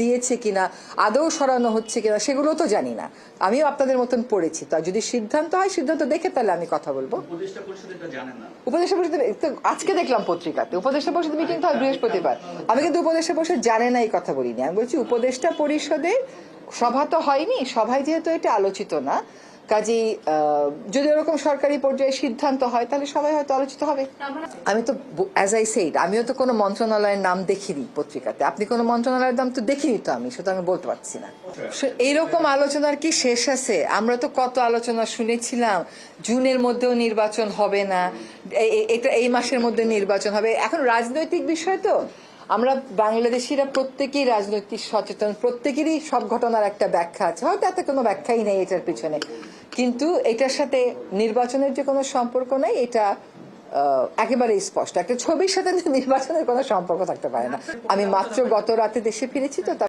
দিয়েছে কিনা, আদৌ সরানো হচ্ছে কিনা সেগুলো তো জানি না। আমিও আপনাদের মতন পড়েছি, তা যদি সিদ্ধান্ত হয় সিদ্ধান্ত দেখে তাহলে আমি কথা বলবো। উপদেষ্টা পরিষদ এটা জানেন না? উপদেষ্টা পরিষদ তো আজকে দেখলাম পত্রিকাতে উপদেষ্টা পরিষদ মিটিং তো হয় বৃহস্পতিবার। আমি কিন্তু উপদেষ্টা পরিষদ জানে না এই কথা বলিনি, আমি বলছি উপদেষ্টা পরিষদের সভা তো হয়নি, সভায় যেহেতু এটা আলোচিত না, কাজেই যদি এরকম সরকারি পর্যায়ে সিদ্ধান্ত হয় তাহলে সবাই হয়তো আলোচিত হবে। আমি তো অ্যাজ আই সেইড, আমিও তো কোনো মন্ত্রণালয়ের নাম দেখিনি পত্রিকাতে, আপনি কোনো মন্ত্রণালয়ের নাম তো দেখিনি তো, আমি সেটা আমি বলতে পারছি না। এইরকম আলোচনার কি শেষ আছে? আমরা তো কত আলোচনা শুনেছিলাম, জুনের মধ্যেও নির্বাচন হবে না, এটা এই মাসের মধ্যে নির্বাচন হবে। এখন রাজনৈতিক বিষয় তো, আমরা বাংলাদেশিরা প্রত্যেকেই রাজনৈতিক সচেতন, প্রত্যেকেরই সব ঘটনার একটা ব্যাখ্যা আছে, হয়তো এত কোনো ব্যাখ্যাই নেই এটার পিছনে, কিন্তু এটার সাথে নির্বাচনের যে কোনো সম্পর্ক নেই, এটা একেবারেই স্পষ্ট। একটা ছবির সাথে নির্বাচনের কোনো সম্পর্ক থাকতে পারে না। আমি মাত্র গত রাতে দেশে ফিরেছি তো।